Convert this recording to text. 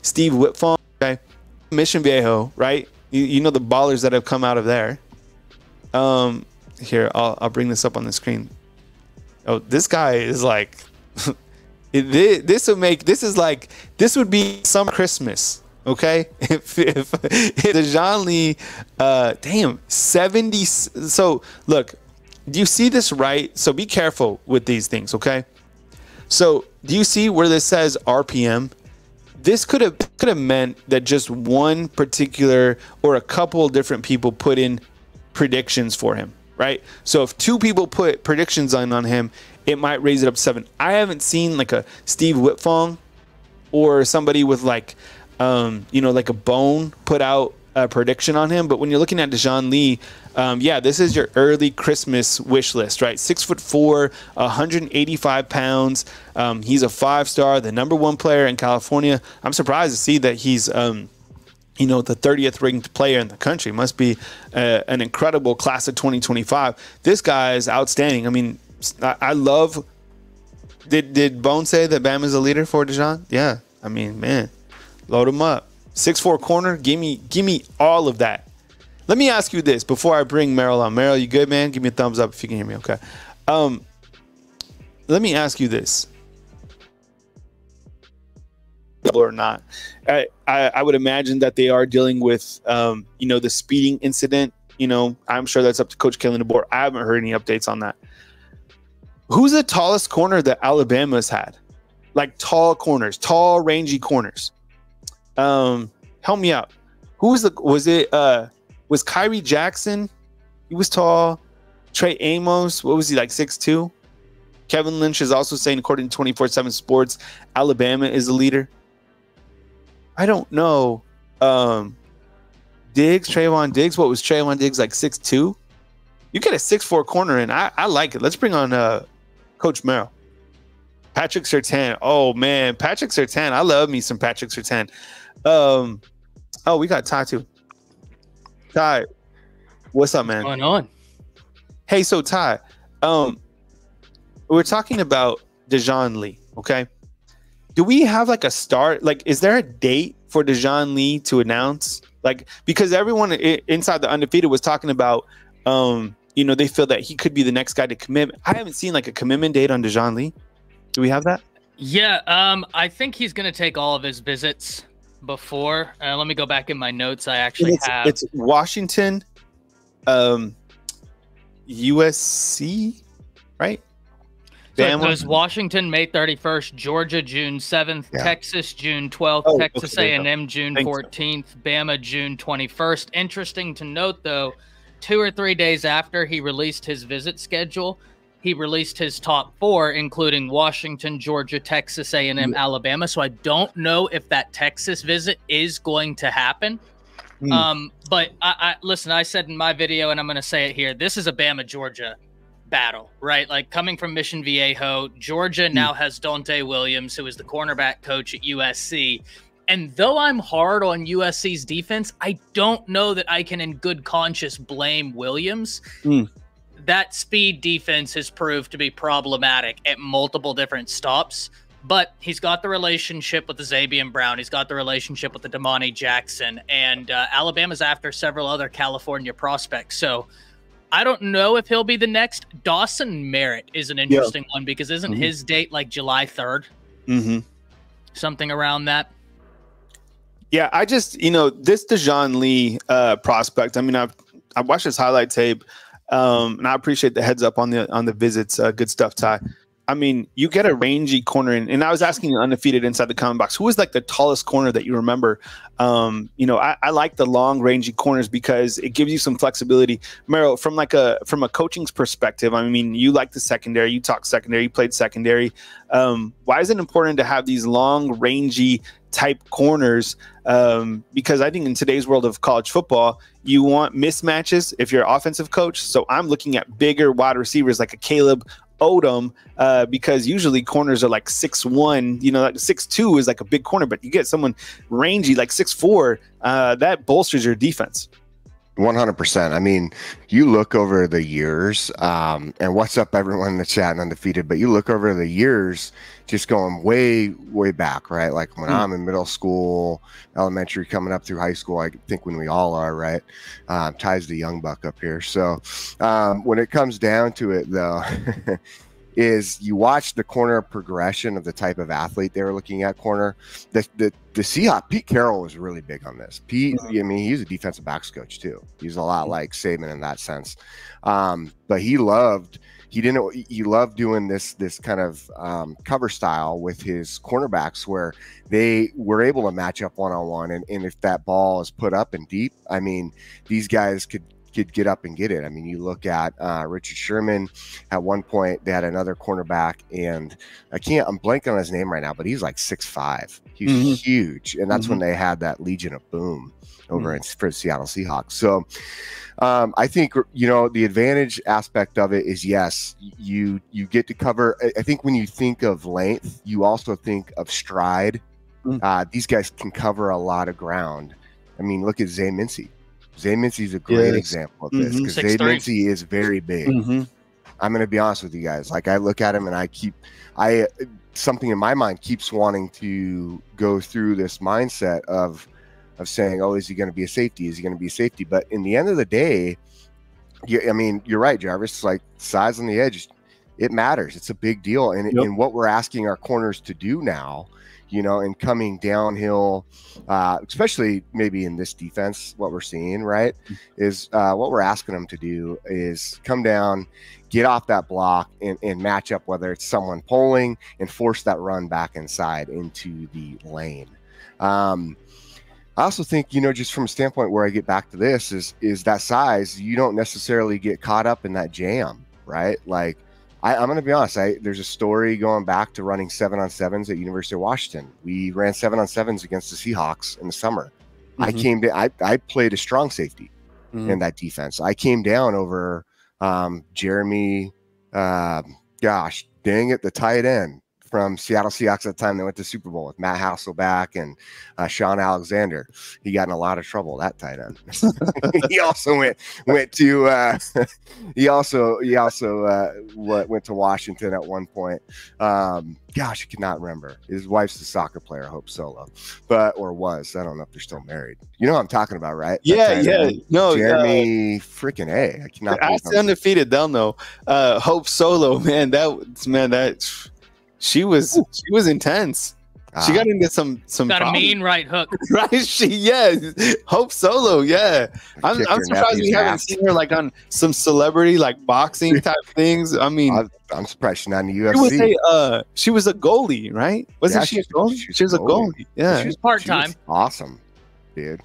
Steve Whitfong, okay, Mission Viejo, right? You know the ballers that have come out of there. Here, I'll bring this up on the screen. Oh, this guy is like, this would be summer Christmas, okay? If Dijon Lee, damn, 70. So look, do you see this right? So be careful with these things, okay? So do you see where this says RPM? This could have meant that just one particular or a couple different people put in predictions for him, right? So if two people put predictions on him, it might raise it up to 7. I haven't seen like a Steve Whitfong or somebody with like, like a Bone put out a prediction on him. But when you're looking at Dijon Lee, yeah, this is your early Christmas wish list, right? 6'4", 185 pounds. He's a 5-star, the #1 player in California. I'm surprised to see that he's, the 30th ranked player in the country. Must be an incredible class of 2025. This guy is outstanding. I mean, I love. Did Bone say that Bama is a leader for Dijon? Yeah. I mean, man, load him up. 6'4" corner. Give me all of that. Let me ask you this before I bring Merrill on. Merrill, you good, man? Give me a thumbs up if you can hear me. Okay. Let me ask you this. Or not. I would imagine that they are dealing with, the speeding incident. I'm sure that's up to Coach Kalen DeBoer. I haven't heard any updates on that. Who's the tallest corner that Alabama's had? Like tall corners, tall, rangy corners. Help me out. Was Kyrie Jackson? He was tall. Trey Amos, what was he, like 6'2"? Kevin Lynch is also saying, according to 24/7 Sports, Alabama is the leader. I don't know. Trayvon Diggs. What was Trayvon Diggs, like 6'2"? You get a 6'4" corner in. I like it. Let's bring on Coach Merrill. Patrick Surtain. Oh, man. Patrick Surtain. I love me some Patrick Surtain. We got Ty, too. Ty, what's up, man? What's going on? Hey, so Ty, we're talking about Dijon Lee, okay? Do we have like a start? Like, is there a date for Dijon Lee to announce? Like, because everyone inside the Undefeated was talking about, they feel that he could be the next guy to commit. I haven't seen like a commitment date on Dijon Lee. Do we have that? Yeah, I think he's going to take all of his visits before. Let me go back in my notes. I actually have. It's Washington, USC, right? So it goes Washington, May 31st, Georgia, June 7th, yeah. Texas, June 12th, Texas A&M, June 14th, Bama, June 21st. Interesting to note, though, 2 or 3 days after he released his visit schedule, he released his top 4, including Washington, Georgia, Texas A&M, Alabama. So I don't know if that Texas visit is going to happen. But I listen, I said in my video, and I'm going to say it here, this is a Bama-Georgia battle, right? Like, coming from Mission Viejo, Georgia now has Dante Williams, who is the cornerback coach at USC. And though I'm hard on USC's defense, I don't know that I can in good conscience blame Williams. That speed defense has proved to be problematic at multiple different stops, but he's got the relationship with the Zabian Brown. He's got the relationship with the Damani Jackson, and Alabama's after several other California prospects. So I don't know if he'll be the next. Dawson Merritt is an interesting one, because isn't his date like July 3rd? Something around that. Yeah, I just, this Dijon Lee prospect, I mean, I watched his highlight tape, and I appreciate the heads up on the visits. Good stuff, Ty. I mean, you get a rangy corner, and I was asking you Undefeated inside the comment box, who was like the tallest corner that you remember? I like the long, rangy corners because it gives you some flexibility. Merrill, from a coaching's perspective, I mean, you like the secondary, you talk secondary, you played secondary. Why is it important to have these long, rangy type corners? Because I think in today's world of college football, you want mismatches if you're an offensive coach. So I'm looking at bigger wide receivers like a Caleb Odom, because usually corners are like 6'1", like 6'2" is like a big corner, but you get someone rangy like 6'4", that bolsters your defense. 100%. I mean, you look over the years, and what's up, everyone in the chat and undefeated, but you look over the years, just going way, way back, right? Like when I'm in middle school, elementary, coming up through high school, I think when we all are, right? Ty's the young buck up here. So when it comes down to it, though, is you watch the corner progression of the type of athlete they were looking at corner. The Seahawks, Pete Carroll was really big on this. Pete, I mean, he's a defensive backs coach too. He's a lot like Saban in that sense. But he loved doing this kind of cover style with his cornerbacks where they were able to match up one-on-one. And if that ball is put up and deep, I mean, these guys could get up and get it. I mean, you look at Richard Sherman. At one point, they had another cornerback, and I'm blanking on his name right now, but he's like 6'5". He's huge, and that's when they had that Legion of Boom over for the Seattle Seahawks. So I think, the advantage aspect of it is, yes, you get to cover. I think when you think of length, you also think of stride. These guys can cover a lot of ground. I mean, look at Zay Mincy. Zay Mincy is a great example of this because Zay Mincy is very big. I'm going to be honest with you guys. Like, I look at him and something in my mind keeps wanting to go through this mindset of saying, oh, is he going to be a safety? Is he going to be a safety? But in the end of the day, I mean, you're right, Jarvis. Like, size on the edge, it matters. It's a big deal. And what we're asking our corners to do now, and coming downhill, especially maybe in this defense, what we're seeing, right, is what we're asking them to do is come down, get off that block, and match up, whether it's someone pulling, and force that run back inside into the lane. I also think, just from a standpoint where I get back to this is that size, you don't necessarily get caught up in that jam, right? Like, I'm going to be honest. There's a story going back to running 7-on-7s at University of Washington. We ran 7-on-7s against the Seahawks in the summer. I played a strong safety in that defense. I came down over Jeremy, gosh, dang it, the tight end from Seattle Seahawks at the time. They went to Super Bowl with Matt Hasselbeck and Sean Alexander. He got in a lot of trouble, that tight end. He also went to went to Washington at one point. Gosh, I cannot remember. His wife's a soccer player, Hope Solo, or was. I don't know if they're still married. You know what I'm talking about, right? Yeah. No, Jeremy freaking A. I cannot. Ask the undefeated. They'll know. Hope Solo, man. She was intense. She got into some got a mean right hook. Right? Hope Solo, yeah. I'm surprised we haven't seen her like on some celebrity like boxing type things. I mean, I'm surprised she's not in the UFC. She was a goalie, right? Wasn't she a goalie? She was a goalie. Yeah. She was part-time. Awesome, dude.